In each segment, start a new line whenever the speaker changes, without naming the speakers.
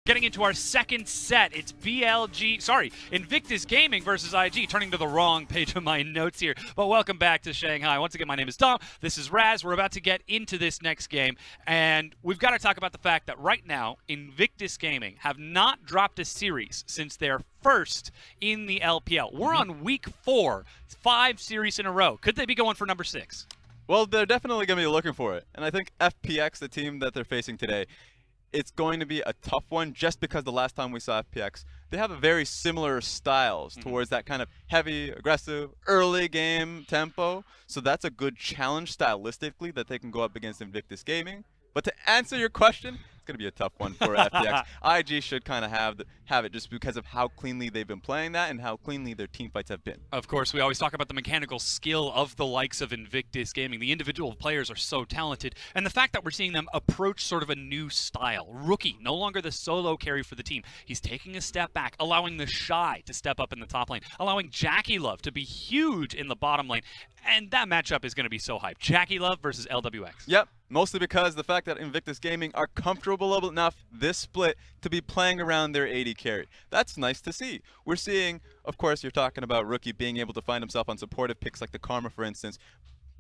getting into our second set. It's Invictus Gaming versus IG. Turning to the wrong page of my notes here. But welcome back to Shanghai. Once again, my name is Tom. This is Raz. We're about to get into this next game. And we've got to talk about the fact that right now, Invictus Gaming have not dropped a series since their first in the LPL. We're on week 4, 5 series in a row. Could they be going for number 6?
Well, they're definitely going to be looking for it. And I think FPX, the team that they're facing today, it's going to be a tough one just because the last time we saw FPX, they have a very similar styles towards that kind of heavy, aggressive, early game tempo. So that's a good challenge stylistically that they can go up against Invictus Gaming. But to answer your question, it's going to be a tough one for FPX. IG should kind of have it just because of how cleanly they've been playing that and how cleanly their team fights have been.
Of course, we always talk about the mechanical skill of the likes of Invictus Gaming. The individual players are so talented, and the fact that we're seeing them approach sort of a new style. Rookie, no longer the solo carry for the team. He's taking a step back, allowing the Shy to step up in the top lane, allowing Jackie Love to be huge in the bottom lane, and that matchup is going to be so hyped. Jackie Love versus LWX.
Yep. Mostly because the fact that Invictus Gaming are comfortable enough this split to be playing around their AD carry. That's nice to see. We're seeing, of course, you're talking about Rookie being able to find himself on supportive picks like the Karma, for instance,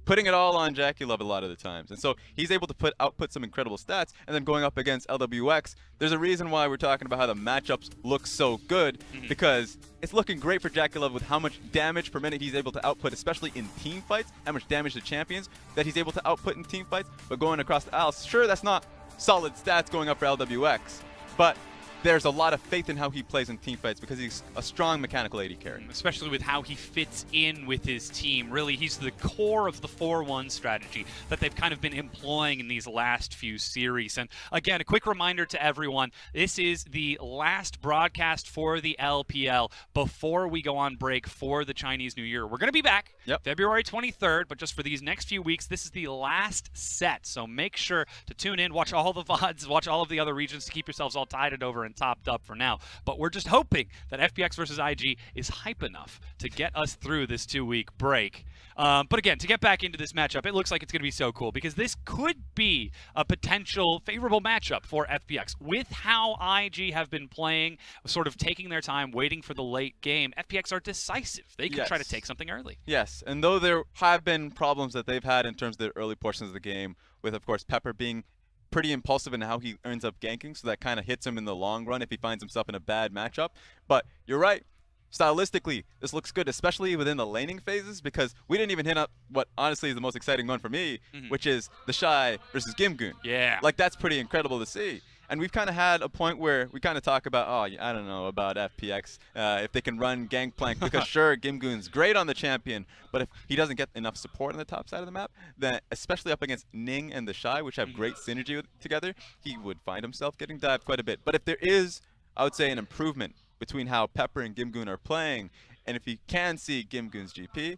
putting it all on Jackie Love a lot of the times. And so he's able to output some incredible stats, and then going up against LWX, there's a reason why we're talking about how the matchups look so good, because it's looking great for Jackie Love with how much damage per minute he's able to output, especially in team fights, how much damage to champions that he's able to output in team fights. But going across the aisle, sure, that's not solid stats going up for LWX, but there's a lot of faith in how he plays in team fights because he's a strong mechanical AD carry.
Especially with how he fits in with his team. Really, he's the core of the 4-1 strategy that they've kind of been employing in these last few series. And again, a quick reminder to everyone, this is the last broadcast for the LPL before we go on break for the Chinese New Year. We're going to be back February 23rd, but just for these next few weeks, this is the last set. So make sure to tune in, watch all the VODs, watch all of the other regions to keep yourselves all tided over and topped up for now. But we're just hoping that FPX versus IG is hype enough to get us through this 2-week break. But again, to get back into this matchup, it looks like it's going to be so cool because this could be a potential favorable matchup for FPX. With how IG have been playing, sort of taking their time, waiting for the late game, FPX are decisive. They can try to take something early.
Yes, and though there have been problems that they've had in terms of the early portions of the game, with, of course, Pepper being pretty impulsive in how he ends up ganking, so that kind of hits him in the long run if he finds himself in a bad matchup. But you're right. Stylistically, this looks good, especially within the laning phases, because we didn't even hit up what honestly is the most exciting one for me, which is the Shy versus Gimgoon.
Yeah.
Like, that's pretty incredible to see. And we've kind of had a point where we kind of talk about, oh, I don't know about FPX, if they can run Gangplank, because sure, Gimgoon's great on the champion, but if he doesn't get enough support on the top side of the map, then especially up against Ning and the Shy, which have great synergy together, he would find himself getting dived quite a bit. But if there is, I would say, an improvement between how Pepper and Gimgoon are playing, and if you can see Gimgoon's GP,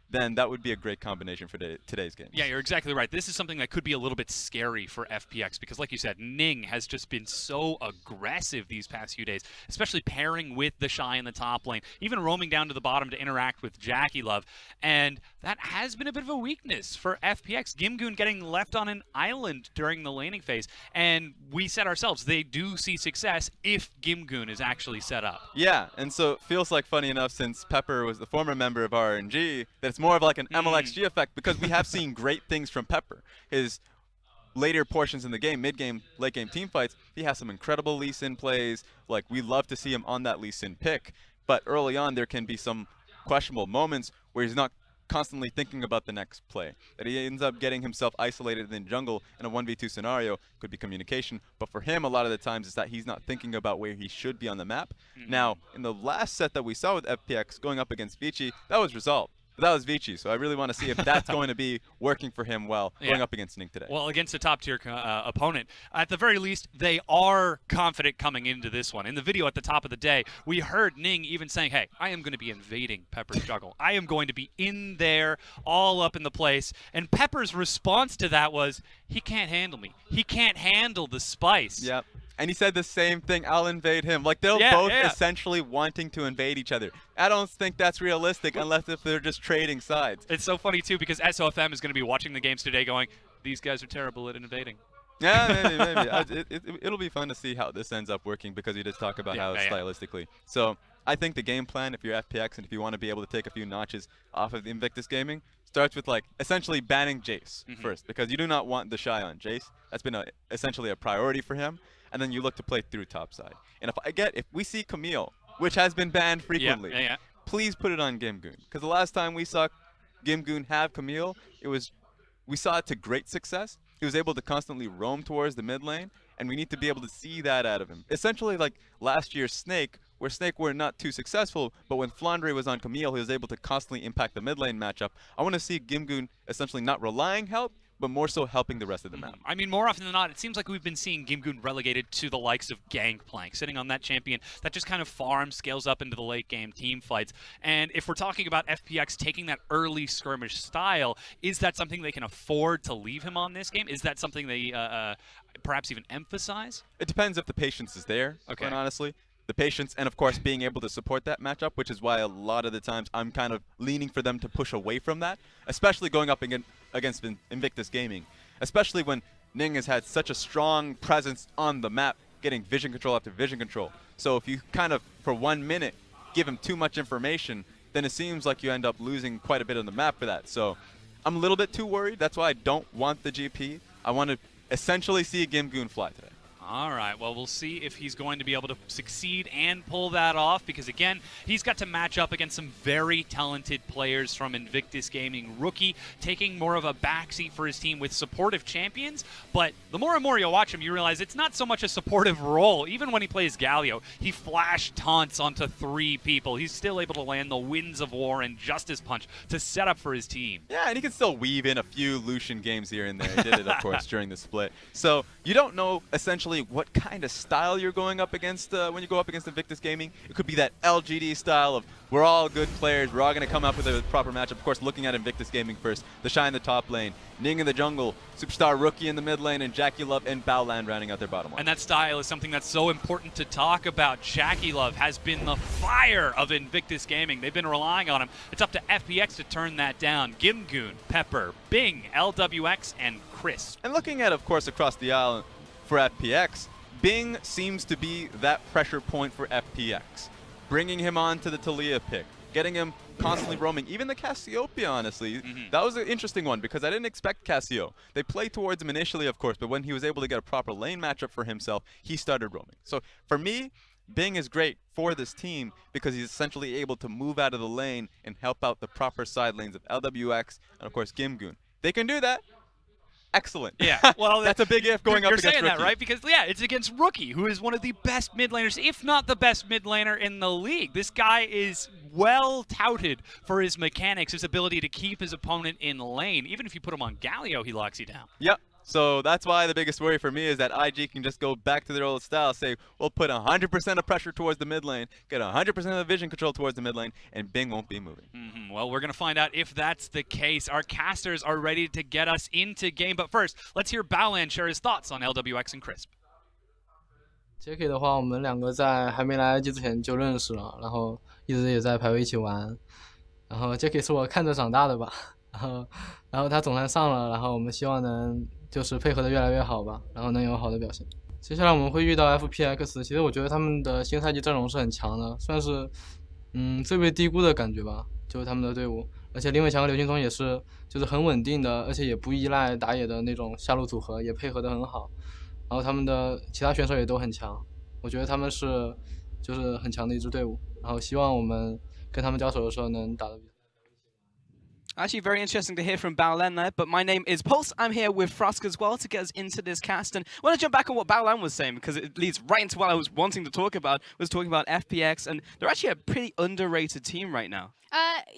then that would be a great combination for today's game.
Yeah, you're exactly right. This is something that could be a little bit scary for FPX because, like you said, Ning has just been so aggressive these past few days, especially pairing with the Shy in the top lane, even roaming down to the bottom to interact with Jackie Love. And that has been a bit of a weakness for FPX. Gimgoon getting left on an island during the laning phase. And we said ourselves, they do see success if Gimgoon is actually set up.
Yeah, and so it feels like, funny enough, since Pepper was the former member of RNG, that it's more of like an MLXG effect, because we have seen great things from Pepper. His later portions in the game, mid-game, late-game team fights, he has some incredible Lee Sin plays. Like, we love to see him on that Lee Sin pick, but early on there can be some questionable moments where he's not constantly thinking about the next play, that he ends up getting himself isolated in jungle in a 1v2 scenario. Could be communication, but for him a lot of the times is that he's not thinking about where he should be on the map. Now, in the last set that we saw with FPX going up against Vici, that was resolved. But that was Vici, so I really want to see if that's going to be working for him well going up against Ning today.
Well, against a top-tier opponent, at the very least, they are confident coming into this one. In the video at the top of the day, we heard Ning even saying, hey, I am going to be invading Pepper's jungle. I am going to be in there, all up in the place. And Pepper's response to that was, he can't handle me. He can't handle the spice.
Yep. And he said the same thing, I'll invade him. Like, they're both essentially wanting to invade each other. I don't think that's realistic unless if they're just trading sides.
It's so funny, too, because SOFM is going to be watching the games today going, these guys are terrible at invading.
Yeah, maybe. It'll be fun to see how this ends up working because you just talk about how stylistically. So I think the game plan, if you're FPX and if you want to be able to take a few notches off of the Invictus gaming, starts with like essentially banning Jace first because you do not want the shy on Jace. That's been essentially a priority for him. And then you look to play through topside. And if we see Camille, which has been banned frequently, please put it on Gimgoon because the last time we saw Gimgoon have Camille, we saw it to great success. He was able to constantly roam towards the mid lane, and we need to be able to see that out of him. Essentially like last year's Snake, where Snake were not too successful, but when Flandre was on Camille, he was able to constantly impact the mid lane matchup. I want to see Gimgoon essentially not relying help, but more so helping the rest of the map.
I mean, more often than not, it seems like we've been seeing Gimgoon relegated to the likes of Gangplank, sitting on that champion that just kind of farms, scales up into the late game team fights. And if we're talking about FPX taking that early skirmish style, is that something they can afford to leave him on this game? Is that something they perhaps even emphasize?
It depends if the patience is there, quite honestly. The patience and, of course, being able to support that matchup, which is why a lot of the times I'm kind of leaning for them to push away from that, especially going up against Invictus Gaming, especially when Ning has had such a strong presence on the map, getting vision control after vision control. So if you kind of, for 1 minute, give him too much information, then it seems like you end up losing quite a bit on the map for that. So I'm a little bit too worried. That's why I don't want the GP. I want to essentially see Gimgoon fly today.
All right, well, we'll see if he's going to be able to succeed and pull that off because, again, he's got to match up against some very talented players from Invictus Gaming. Rookie taking more of a backseat for his team with supportive champions, but the more and more you watch him, you realize it's not so much a supportive role. Even when he plays Galio, he flash taunts onto 3 people. He's still able to land the Winds of War and Justice Punch to set up for his team.
Yeah, and he can still weave in a few Lucian games here and there. He did it, of course, during the split. So you don't know, essentially, what kind of style you're going up against when you go up against Invictus Gaming. It could be that LGD style of we're all good players, we're all going to come up with a proper matchup. Of course, looking at Invictus Gaming first, the Shy in the top lane, Ning in the jungle, Superstar Rookie in the mid lane, and Jackie Love and Baolan rounding out their bottom line.
And that style is something that's so important to talk about. Jackie Love has been the fire of Invictus Gaming. They've been relying on him. It's up to FPX to turn that down. Gimgoon, Pepper, Bing, LWX, and Chris.
And looking at, of course, across the aisle for FPX, Bing seems to be that pressure point for FPX. Bringing him on to the Taliyah pick, getting him constantly roaming. Even the Cassiopeia, honestly, that was an interesting one because I didn't expect Cassio. They played towards him initially, of course, but when he was able to get a proper lane matchup for himself, he started roaming. So for me, Bing is great for this team because he's essentially able to move out of the lane and help out the proper side lanes of LWX and, of course, Gimgoon. They can do that. Excellent.
Yeah, well,
that's a big if going up against Rookie.
You're saying that, right? Because, yeah, it's against Rookie, who is one of the best mid laners, if not the best mid laner in the league. This guy is well touted for his mechanics, his ability to keep his opponent in lane. Even if you put him on Galio, he locks you down.
Yep. So that's why the biggest worry for me is that IG can just go back to their old style, say, we'll put 100% of pressure towards the mid lane, get 100% of the vision control towards the mid lane, and Bing won't be moving.
Well, we're going to find out if that's the case. Our casters are ready to get us into game. But first, let's hear Baolan share his thoughts on LWX and Crisp.
JK 的话，我们2个在还没来 IG 之前就认识了，然后一直也在排位一起玩。然后 JK 是我看着长大的吧，然后他总算上了，然后我们希望能就是配合的越来越好吧，然后能有好的表现。接下来我们会遇到 FPX， 其实我觉得他们的新赛季阵容是很强的，算是最被低估的感觉吧，就是他们的队伍。而且林伟强和刘劲松也是就是很稳定的，而且也不依赖打野的那种下路组合，也配合得很好。然后他们的其他选手也都很强，我觉得他们是就是很强的一支队伍。然后希望我们跟他们交手的时候能打得比较。
Actually, very interesting to hear from Baolan there, but my name is Pulse. I'm here with Frosk as well to get us into this cast. And I want to jump back on what Baolan was saying because it leads right into what I was wanting to talk about, was talking about FPX, and they're actually a pretty underrated team right now.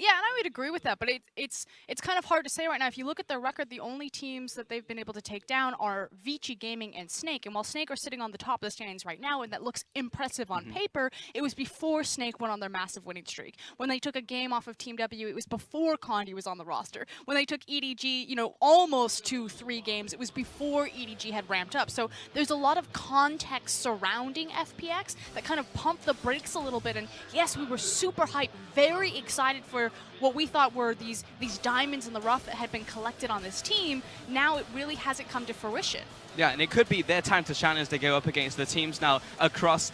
Yeah, and I would agree with that, but it's kind of hard to say right now. If you look at their record, the only teams that they've been able to take down are Vici Gaming and Snake. And while Snake are sitting on the top of the standings right now, and that looks impressive on paper, it was before Snake went on their massive winning streak. When they took a game off of Team W, it was before Condi was on the roster. When they took EDG, you know, almost 2-3 games, it was before EDG had ramped up. So there's a lot of context surrounding FPX that kind of pumped the brakes a little bit. And yes, we were super hyped, very excited for what we thought were these diamonds in the rough that had been collected on this team. Now it really hasn't come to fruition.
Yeah, and it could be their time to shine as they go up against the teams now across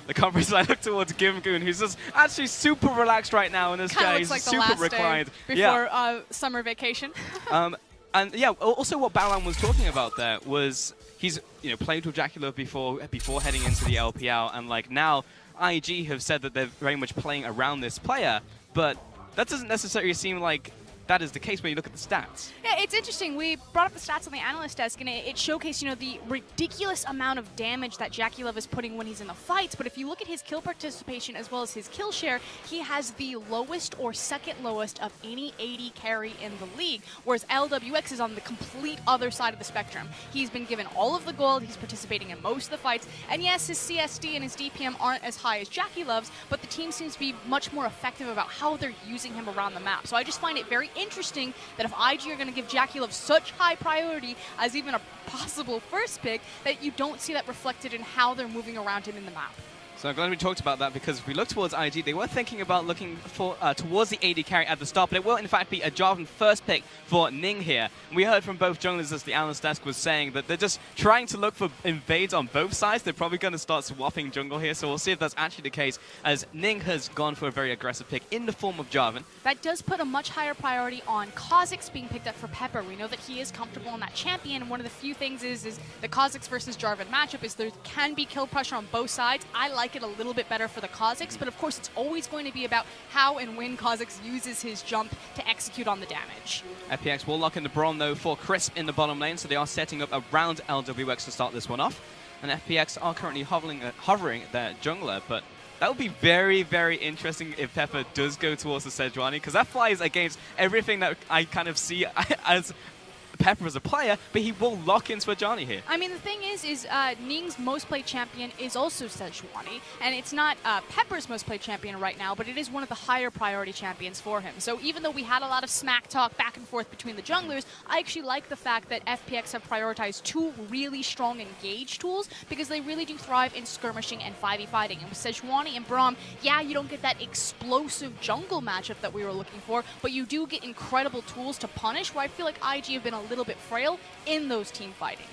the conference. I look towards Gimgoon, who's just actually super relaxed right now in this chair. He's
like
super reclined.
Before summer vacation.
And yeah, also what Balan was talking about there was he's played with JackieLove before heading into the LPL, and like now IG have said that they're very much playing around this player, but that doesn't necessarily seem like that is the case when you look at the stats.
Yeah, it's interesting. We brought up the stats on the analyst desk, and it showcased, the ridiculous amount of damage that JackieLove is putting when he's in the fights. But if you look at his kill participation as well as his kill share, he has the lowest or second lowest of any AD carry in the league, whereas LWX is on the complete other side of the spectrum. He's been given all of the gold, he's participating in most of the fights, and yes, his CSD and his DPM aren't as high as JackieLove's, but the team seems to be much more effective about how they're using him around the map. So I just find it very interesting that if IG are going to give JackieLove such high priority as even a possible first pick, that you don't see that reflected in how they're moving around him in the map.
So I'm glad we talked about that, because if we look towards IG, they were thinking about looking for towards the AD carry at the start, but it will in fact be a Jarvan first pick for Ning here. And we heard from both junglers as the analyst desk was saying that they're just trying to look for invades on both sides. They're probably going to start swapping jungle here, so we'll see if that's actually the case, as Ning has gone for a very aggressive pick in the form of Jarvan.
That does put a much higher priority on Kha'Zix being picked up for Pepper. We know that he is comfortable in that champion, and one of the few things is the Kha'Zix versus Jarvan matchup is there can be kill pressure on both sides. I like it a little bit better for the Kha'Zix, but of course it's always going to be about how and when Kha'Zix uses his jump to execute on the damage.
FPX will lock in the Braum though for Crisp in the bottom lane, so they are setting up around LWX to start this one off. And FPX are currently hovering their jungler, but that would be very, very interesting if Pepper does go towards the Sejuani, because that flies against everything that I kind of see as Pepper as a player, but he will lock in Sejuani here.
I mean, the thing is Ning's most played champion is also Sejuani, and it's not Pepper's most played champion right now, but it is one of the higher priority champions for him. So even though we had a lot of smack talk back and forth between the junglers, I actually like the fact that FPX have prioritized two really strong engage tools, because they really do thrive in skirmishing and 5v fighting. And with Sejuani and Braum, yeah, you don't get that explosive jungle matchup that we were looking for, but you do get incredible tools to punish, where I feel like IG have been a little bit frail in those team fighting.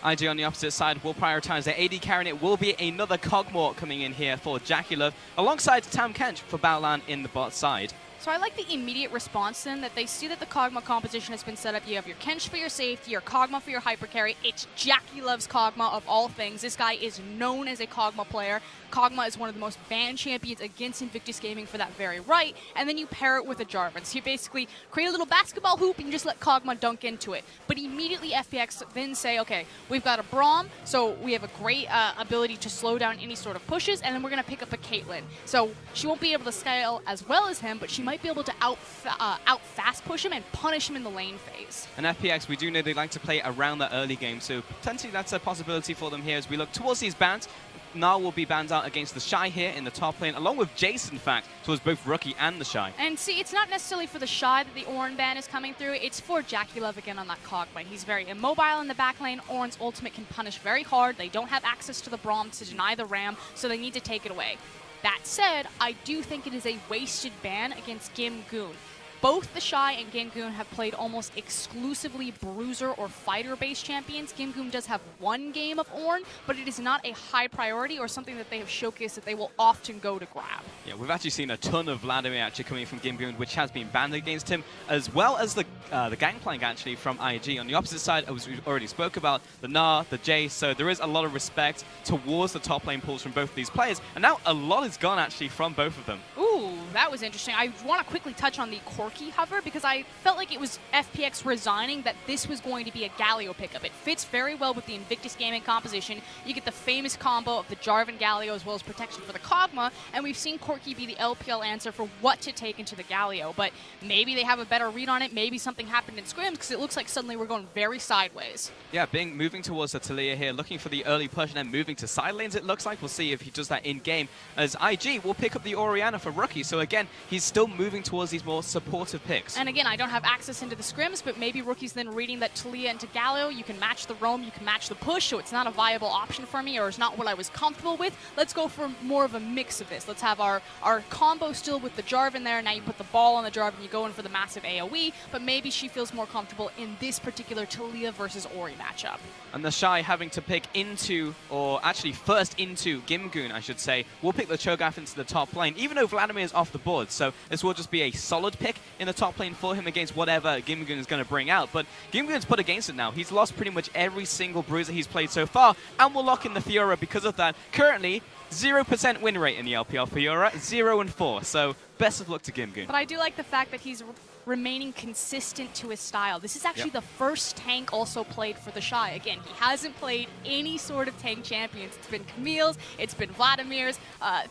IG on the opposite side will prioritize their AD carry, and it will be another Cogmore coming in here for JackieLove, alongside Tam Kench for Baolan in the bot side.
So I like the immediate response then, that they see that the Kog'Maw composition has been set up. You have your Kench for your safety, your Kog'Maw for your hyper carry. It's JackieLove's Kog'Maw of all things. This guy is known as a Kog'Maw player. Kog'Maw is one of the most banned champions against Invictus Gaming for that very right. And then you pair it with a Jarvan. So you basically create a little basketball hoop and you just let Kog'Maw dunk into it. But immediately FPX then say, okay, we've got a Braum, so we have a great ability to slow down any sort of pushes, and then we're going to pick up a Caitlyn. So she won't be able to scale as well as him, but she might be able to out fast push him and punish him in the lane phase.
And FPX, we do know they like to play around the early game, so potentially that's a possibility for them here as we look towards these bans. Nar will be banned out against the Shy here in the top lane, along with Jace, in fact, towards both Rookie and the Shy.
And see, it's not necessarily for the Shy that the Ornn ban is coming through, it's for JackieLove again on that Kog'Maw. He's very immobile in the back lane. Ornn's ultimate can punish very hard. They don't have access to the Braum to deny the Ram, so they need to take it away. That said, I do think it is a wasted ban against Gimgoon. Both the Shy and Gimgoon have played almost exclusively bruiser or fighter-based champions. Gimgoon does have one game of Ornn, but it is not a high priority or something that they have showcased that they will often go to grab.
Yeah, we've actually seen a ton of Vladimir actually coming from Gimgoon, which has been banned against him, as well as the Gangplank actually from IG. On the opposite side, as we already spoke about, the Gnar, the Jace, so there is a lot of respect towards the top lane pulls from both of these players, and now a lot is gone actually from both of them.
Ooh, that was interesting. I want to quickly touch on the Corki hover, because I felt like it was FPX resigning that this was going to be a Galio pickup. It fits very well with the Invictus Gaming composition. You get the famous combo of the Jarvan Galio as well as protection for the Kog'Maw, and we've seen Corki be the LPL answer for what to take into the Galio, but maybe they have a better read on it, maybe something happened in scrims, because it looks like suddenly we're going very sideways.
Yeah, Bing moving towards the Taliyah here, looking for the early push and then moving to side lanes, it looks like. We'll see if he does that in-game, as IG will pick up the Orianna for Rogue. Rookie. So again, he's still moving towards these more supportive picks.
And again, I don't have access into the scrims, but maybe Rookie's then reading that Talia into Gallo, you can match the roam, you can match the push, so it's not a viable option for me, or it's not what I was comfortable with. Let's go for more of a mix of this. Let's have our combo still with the Jarvan there. Now you put the ball on the Jarvan, you go in for the massive AoE, but maybe she feels more comfortable in this particular Talia versus Ori matchup.
And the Shy having to pick into, or actually first into Gimgoon, I should say, will pick the Cho'Gath into the top lane, even though Vladimir is off the board. So this will just be a solid pick in the top lane for him against whatever Gimgoon is going to bring out. But Gimgoon's put against it now. He's lost pretty much every single bruiser he's played so far, and will lock in the Fiora because of that. Currently, 0% win rate in the LPL Fiora, 0-4. So best of luck to Gimgoon.
But I do like the fact that he's remaining consistent to his style. This is actually the first tank also played for the Shy. Again, he hasn't played any sort of tank champions. It's been Camille's, it's been Vladimir's,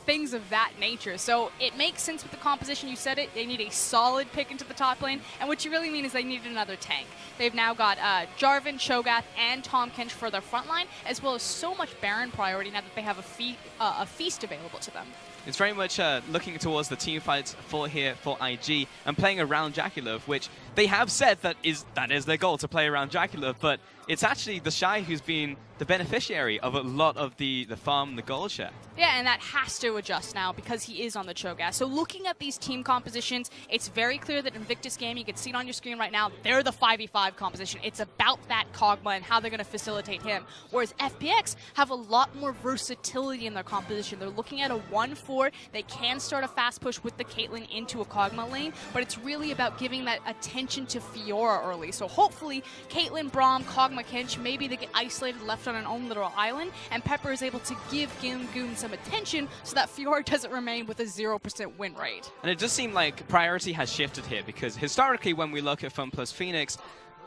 things of that nature. So it makes sense with the composition. You said it, they need a solid pick into the top lane, and what you really mean is they need another tank. They've now got Jarvan, Cho'Gath, and Tahm Kench for their front line, as well as so much Baron priority now that they have a feast available to them.
It's very much looking towards the team fights for IG and playing around Jaculov, which they have said that is their goal, to play around Jaculov, but it's actually the Shy who's been the beneficiary of a lot of the farm and the gold share.
Yeah, and that has to adjust now because he is on the Cho'Gath. So looking at these team compositions, it's very clear that Invictus Gaming, you can see it on your screen right now, they're the 5v5 composition. It's about that Kog'Maw and how they're going to facilitate him. Whereas FPX have a lot more versatility in their composition. They're looking at a 1-4. They can start a fast push with the Caitlyn into a Kog'Maw lane, but it's really about giving that attention to Fiora early. So hopefully, Caitlyn, Braum, Kog'Maw, Kench, maybe they get isolated, left on an own little island, and Pepper is able to give Gimgoon some attention so that Fiora doesn't remain with a 0% win rate.
And it does seem like priority has shifted here, because historically when we look at FunPlus Phoenix,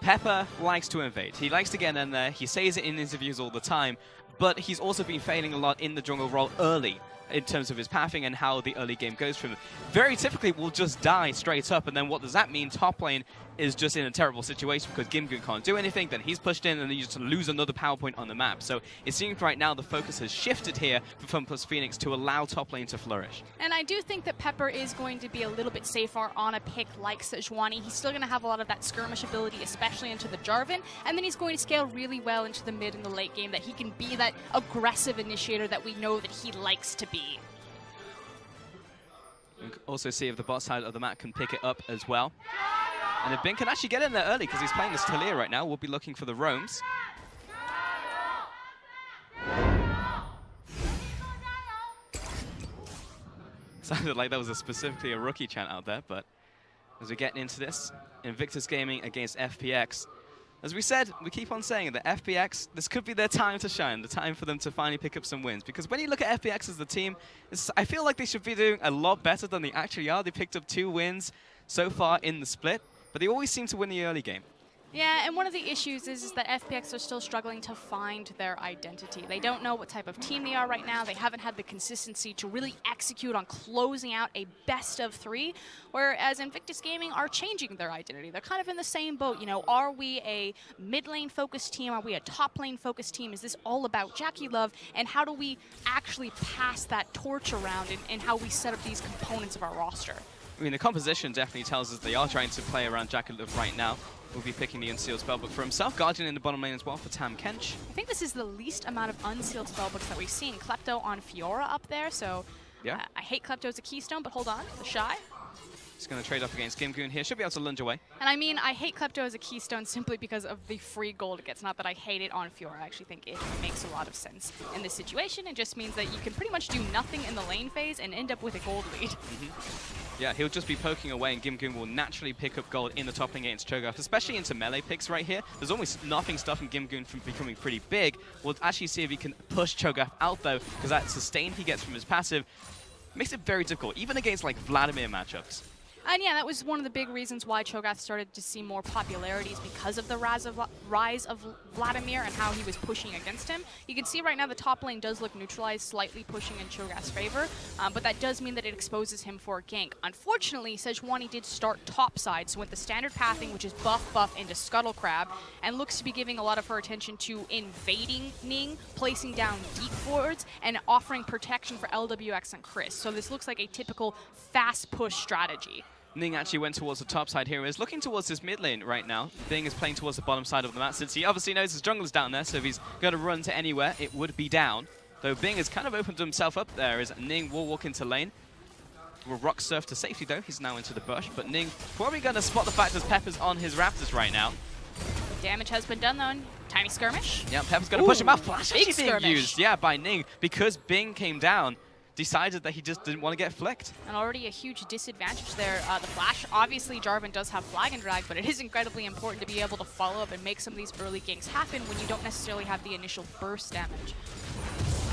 Pepper likes to invade. He likes to get in there, he says it in interviews all the time, but he's also been failing a lot in the jungle role early in terms of his pathing and how the early game goes for him. Very typically will just die straight up, and then what does that mean? Top lane is just in a terrible situation because Gimgoon can't do anything, then he's pushed in and then you just lose another power point on the map. So it seems right now the focus has shifted here for FunPlus Phoenix to allow top lane to flourish.
And I do think that Pepper is going to be a little bit safer on a pick like Sejuani. He's still going to have a lot of that skirmish ability, especially into the Jarvan, and then he's going to scale really well into the mid and the late game, that he can be that aggressive initiator that we know that he likes to be.
We can also see if the bot side of the map can pick it up as well. And if Bin can actually get in there early because he's playing this Talia right now, we'll be looking for the roams. Sounded like that was specifically a rookie chant out there, but as we get into this, Invictus Gaming against FPX. As we said, we keep on saying that FPX, this could be their time to shine, the time for them to finally pick up some wins. Because when you look at FPX as the team, I feel like they should be doing a lot better than they actually are. They picked up 2 wins so far in the split, but they always seem to win the early game.
Yeah, and one of the issues is that FPX are still struggling to find their identity. They don't know what type of team they are right now. They haven't had the consistency to really execute on closing out a best of 3, whereas Invictus Gaming are changing their identity. They're kind of in the same boat. You know, are we a mid lane focused team? Are we a top lane focused team? Is this all about JackieLove? And how do we actually pass that torch around in how we set up these components of our roster?
I mean, the composition definitely tells us they are trying to play around JackieLove right now. Will be picking the Unsealed Spellbook for himself. Guardian in the bottom lane as well for Tahm Kench.
I think this is the least amount of Unsealed Spellbooks that we've seen. Klepto on Fiora up there, so
yeah.
I hate Klepto as a keystone, but hold on, the Shy.
He's going to trade up against Gimgoon here. Should be able to lunge away.
And I mean, I hate Klepto as a keystone simply because of the free gold it gets. Not that I hate it on Fiora. I actually think it makes a lot of sense in this situation. It just means that you can pretty much do nothing in the lane phase and end up with a gold lead.
Yeah, he'll just be poking away, and Gimgoon will naturally pick up gold in the top lane against Cho'Gath, especially into melee picks right here. There's almost nothing stopping Gimgoon from becoming pretty big. We'll actually see if he can push Cho'Gath out, though, because that sustain he gets from his passive makes it very difficult, even against, like, Vladimir matchups.
And yeah, that was one of the big reasons why Cho'Gath started to see more popularities because of the rise of Vladimir and how he was pushing against him. You can see right now the top lane does look neutralized, slightly pushing in Cho'Gath's favor, but that does mean that it exposes him for a gank. Unfortunately, Sejuani did start topside, so went the standard pathing, which is buff into Scuttle Crab, and looks to be giving a lot of her attention to invading Ning, placing down deep wards, and offering protection for LWX and Chris. So this looks like a typical fast push strategy.
Ning actually went towards the top side here. He's looking towards this mid lane right now. Bing is playing towards the bottom side of the map since he obviously knows his jungler's down there, so if he's going to run to anywhere, it would be down. Though Bing has kind of opened himself up there as Ning will walk into lane. Will rock surf to safety though. He's now into the bush, but Ning probably going to spot the fact that Pepper's on his Raptors right now.
Damage has been done though. Tiny skirmish.
Yeah, Pepper's going to push him out. Flash
big
actually being
skirmish.
used, yeah, by Ning because Bing came down. Decided that he just didn't want to get flicked.
And already a huge disadvantage there. The flash, obviously Jarvan does have flag and drag, but it is incredibly important to be able to follow up and make some of these early ganks happen when you don't necessarily have the initial burst damage.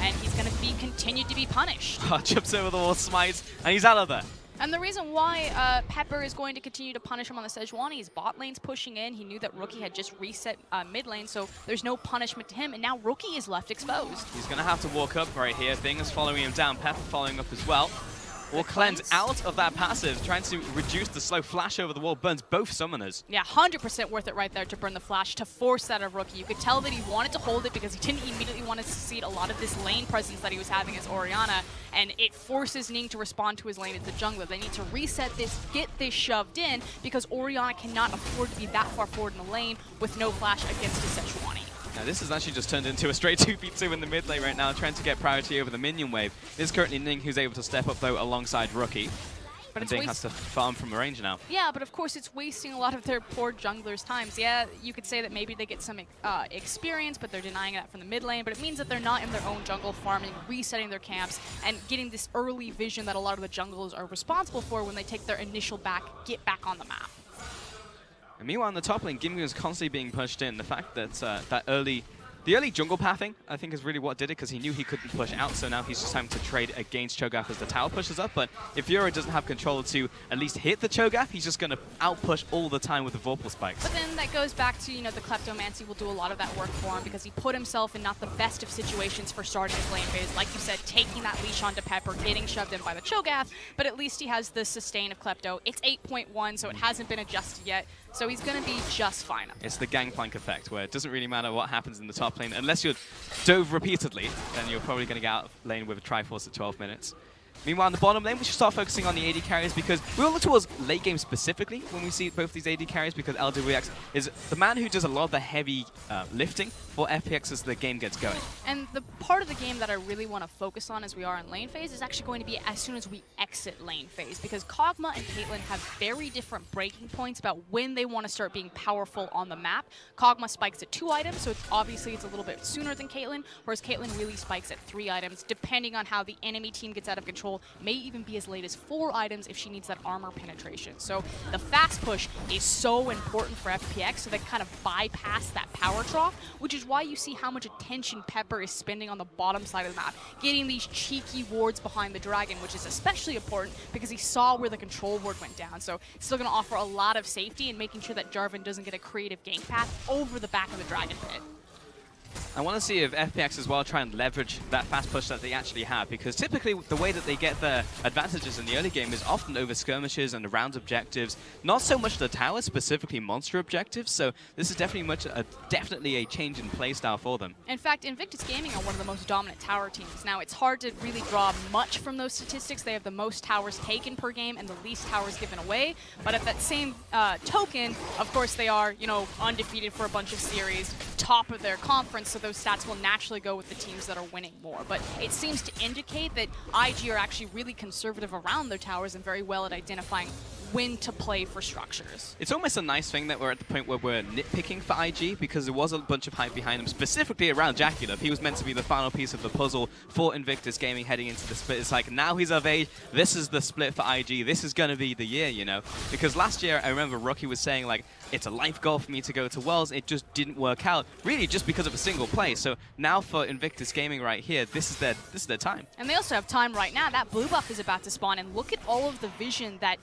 And he's going to continue to be punished.
Jumps over the wall, smites, and he's out of there.
And the reason why Pepper is going to continue to punish him on the Sejuani is bot lane's pushing in. He knew that Rookie had just reset mid lane, so there's no punishment to him, and now Rookie is left exposed.
He's going to have to walk up right here. Bing is following him down. Pepper following up as well. Will cleanse out of that passive, trying to reduce the slow flash over the wall. Burns both summoners.
Yeah, 100% worth it right there to burn the flash, to force that of Rookie. You could tell that he wanted to hold it because he didn't immediately want to cede a lot of this lane presence that he was having as Orianna, and it forces Ning to respond to his lane as the jungler. They need to reset this, get this shoved in, because Orianna cannot afford to be that far forward in the lane with no flash against a Sejuani.
Now this has actually just turned into a straight 2v2 in the mid lane right now, trying to get priority over the minion wave. It is currently Ning who's able to step up though alongside Rookie.
But
and Bing has to farm from range now.
Yeah, but of course it's wasting a lot of their poor junglers' times. Yeah, you could say that maybe they get some experience, but they're denying that from the mid lane. But it means that they're not in their own jungle farming, resetting their camps, and getting this early vision that a lot of the junglers are responsible for when they take their initial get back on the map.
And meanwhile, in the top lane, Gimli was constantly being pushed in. The fact that the early jungle pathing, I think, is really what did it, because he knew he couldn't push out, so now he's just having to trade against Cho'Gath as the tower pushes up. But if Yura doesn't have control to at least hit the Cho'Gath, he's just going to outpush all the time with the Vorpal spikes.
But then that goes back to, the Kleptomancy will do a lot of that work for him because he put himself in not the best of situations for starting his lane phase. Like you said, taking that leash onto Pepper, getting shoved in by the Cho'Gath, but at least he has the sustain of Klepto. It's 8.1, so it hasn't been adjusted yet. So he's going to be just fine up there.
It's the gangplank effect, where it doesn't really matter what happens in the top lane. Unless you're dove repeatedly, then you're probably going to get out of lane with a Triforce at 12 minutes. Meanwhile, in the bottom lane, we should start focusing on the AD carries because we will look towards late game specifically when we see both these AD carries, because LWX is the man who does a lot of the heavy lifting for FPX as the game gets going.
And the part of the game that I really want to focus on as we are in lane phase is actually going to be as soon as we exit lane phase, because Kog'Maw and Caitlyn have very different breaking points about when they want to start being powerful on the map. Kog'Maw spikes at 2 items, so it's a little bit sooner than Caitlyn, whereas Caitlyn really spikes at 3 items, depending on how the enemy team gets out of control. May even be as late as 4 items if she needs that armor penetration. So the fast push is so important for FPX, so they kind of bypass that power trough, which is why you see how much attention Pepper is spending on the bottom side of the map, getting these cheeky wards behind the dragon, which is especially important because he saw where the control ward went down. So it's still going to offer a lot of safety and making sure that Jarvan doesn't get a creative gank path over the back of the dragon pit.
I want to see if FPX as well try and leverage that fast push that they actually have, because typically the way that they get their advantages in the early game is often over skirmishes and around objectives, not so much the tower, specifically monster objectives. So this is definitely a change in playstyle for them.
In fact, Invictus Gaming are one of the most dominant tower teams. Now, it's hard to really draw much from those statistics. They have the most towers taken per game and the least towers given away. But at that same token, of course, they are, undefeated for a bunch of series, top of their conference, so those stats will naturally go with the teams that are winning more. But it seems to indicate that IG are actually really conservative around their towers and very well at identifying when to play for structures.
It's almost a nice thing that we're at the point where we're nitpicking for IG, because there was a bunch of hype behind him, specifically around Jaculov. He was meant to be the final piece of the puzzle for Invictus Gaming heading into the split. It's like, now he's of age, this is the split for IG, this is going to be the year, Because last year, I remember Rookie was saying, like, it's a life goal for me to go to Worlds. It just didn't work out, really just because of a single play. So now for Invictus Gaming right here, this is their time.
And they also have time right now. That blue buff is about to spawn, and look at all of the vision that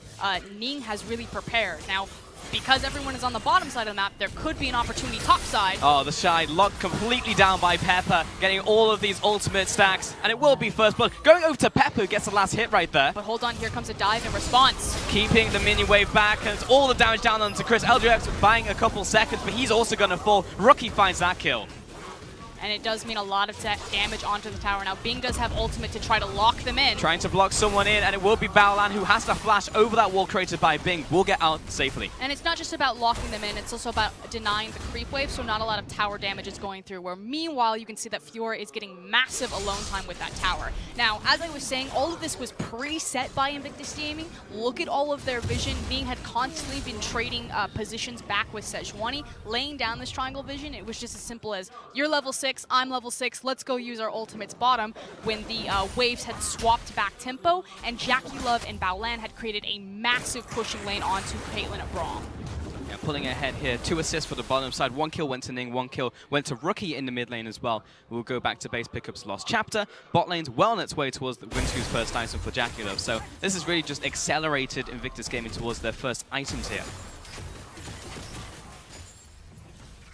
Ning has really prepared. Now, because everyone is on the bottom side of the map, there could be an opportunity top side.
Oh, the Shy locked completely down by Pepper, getting all of these ultimate stacks, and it will be first blood. Going over to Pepper, who gets the last hit right there.
But hold on, here comes a dive in response.
Keeping the minion wave back, and it's all the damage down onto Chris. LGX buying a couple seconds, but he's also going to fall. Rookie finds that kill.
And it does mean a lot of damage onto the tower. Now, Bing does have ultimate to try to lock them in.
Trying to block someone in, and it will be Baolan who has to flash over that wall created by Bing. Will get out safely.
And it's not just about locking them in, it's also about denying the creep wave, so not a lot of tower damage is going through, where meanwhile, you can see that Fiora is getting massive alone time with that tower. Now, as I was saying, all of this was preset by Invictus Gaming. Look at all of their vision. Bing had constantly been trading positions back with Sejuani, laying down this triangle vision. It was just as simple as, you're level 6, I'm level 6, let's go use our ultimates bottom, when the waves had swapped back tempo, and Jackie Love and Baolan had created a massive pushing lane onto Caitlyn and Braum.
Yeah, pulling ahead here. 2 assists for the bottom side. 1 kill went to Ning, 1 kill went to Rookie in the mid lane as well. We'll go back to base pickups lost chapter. Bot lane's well on its way towards the Winsku's first item for Jackie Love. So this has really just accelerated Invictus Gaming towards their first items here.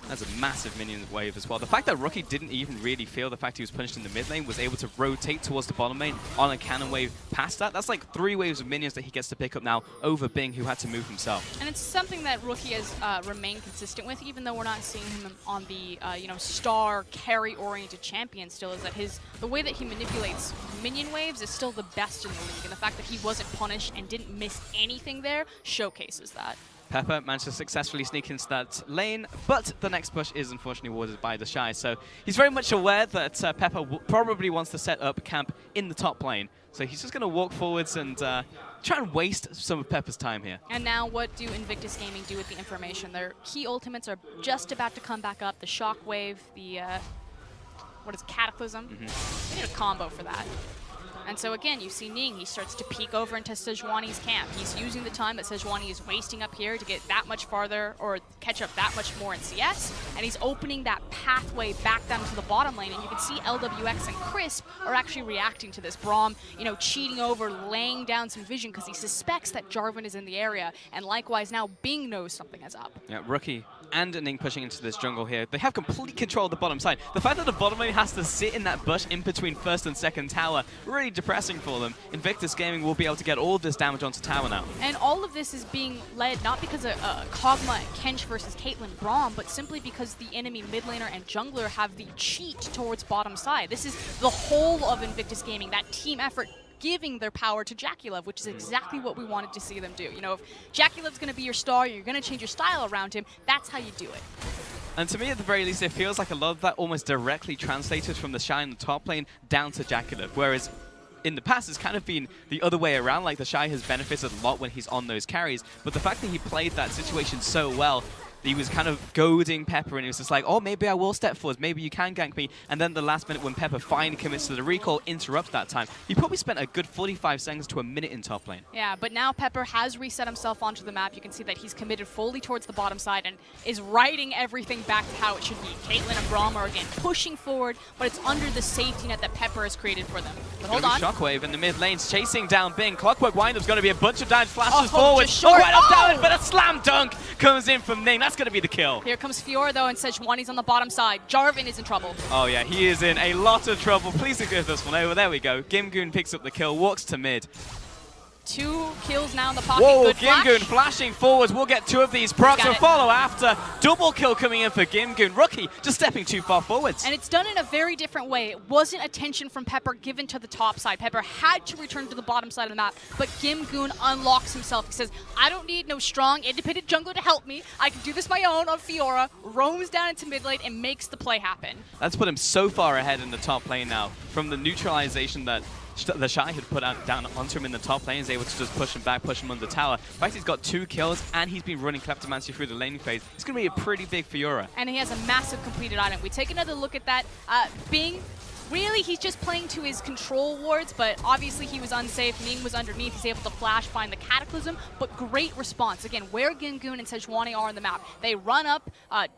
That's a massive minion wave as well. The fact that Rookie didn't even really feel the fact he was punished in the mid lane, was able to rotate towards the bottom lane on a cannon wave past that. That's like 3 waves of minions that he gets to pick up now over Bing, who had to move himself.
And it's something that Rookie has remained consistent with, even though we're not seeing him on the star carry-oriented champion still, is that the way that he manipulates minion waves is still the best in the league. And the fact that he wasn't punished and didn't miss anything there showcases that.
Pepper managed to successfully sneak into that lane, but the next push is unfortunately warded by the Shy. So he's very much aware that Pepper probably wants to set up camp in the top lane. So he's just going to walk forwards and try and waste some of Pepper's time here.
And now what do Invictus Gaming do with the information? Their key ultimates are just about to come back up. The Shockwave, the Cataclysm. They need a combo for that. And so again, you see Ning, he starts to peek over into Sejuani's camp. He's using the time that Sejuani is wasting up here to get that much farther, or catch up that much more in CS, and he's opening that pathway back down to the bottom lane, and you can see LWX and Crisp are actually reacting to this. Braum, cheating over, laying down some vision because he suspects that Jarvan is in the area, and likewise now Bing knows something is up.
Yeah, Rookie and Ning pushing into this jungle here. They have complete control of the bottom side. The fact that the bottom lane has to sit in that bush in between first and second tower, really depressing for them. Invictus Gaming will be able to get all this damage onto tower now.
And all of this is being led not because of Kog'Maw and Kench versus Caitlyn Braum, but simply because the enemy mid laner and jungler have the cheat towards bottom side. This is the whole of Invictus Gaming, that team effort, giving their power to Jackie Love, which is exactly what we wanted to see them do. If Jackie Love's going to be your star, you're going to change your style around him, that's how you do it.
And to me, at the very least, it feels like a lot of that almost directly translated from the Shy in the top lane down to Jackie Love, whereas in the past, it's kind of been the other way around. Like, the Shy has benefited a lot when he's on those carries, but the fact that he played that situation so well, he was kind of goading Pepper, and he was just like, oh, maybe I will step forward, maybe you can gank me. And then the last minute when Pepper finally commits to the recall, interrupts that time. He probably spent a good 45 seconds to a minute in top lane.
Yeah, but now Pepper has reset himself onto the map. You can see that he's committed fully towards the bottom side and is writing everything back to how it should be. Caitlyn and Braum are again pushing forward, but it's under the safety net that Pepper has created for them. But hold on.
Shockwave in the mid lanes, chasing down Bing. Clockwork Windup's going to be a bunch of damage flashes
Oh,
forward.
just short.
Right up
Oh!
down, but a slam dunk comes in from Ning. That's going to be the kill.
Here comes Fiora though, and Sejuani's on the bottom side. Jarvan is in trouble.
Oh yeah, he is in a lot of trouble. Please don't give this one over. There we go. Gimgoon picks up the kill, walks to mid.
2 kills now in the pocket.
Whoa,
Good
Gimgoon
flash.
flashing forwards. We'll get 2 of these procs
Got
and
it.
follow after. Double kill coming in for Gimgoon. Rookie just stepping too far forwards.
And it's done in a very different way. It wasn't attention from Pepper given to the top side. Pepper had to return to the bottom side of the map, but Gimgoon unlocks himself. He says, I don't need no strong, independent jungler to help me. I can do this my own on Fiora, roams down into mid lane, and makes the play happen.
That's put him so far ahead in the top lane now. From the neutralization that the Shy had put down onto him in the top lane, is able to just push him back, push him under tower. In fact, he's got 2 kills, and he's been running Kleptomancy through the laning phase. It's going to be a pretty big Fiora.
And he has a massive completed item. We take another look at that. Bing Really, he's just playing to his control wards, but obviously he was unsafe. Ning was underneath. He's able to flash, find the Cataclysm, but great response. Again, where Gimgoon and Sejuani are on the map. They run up.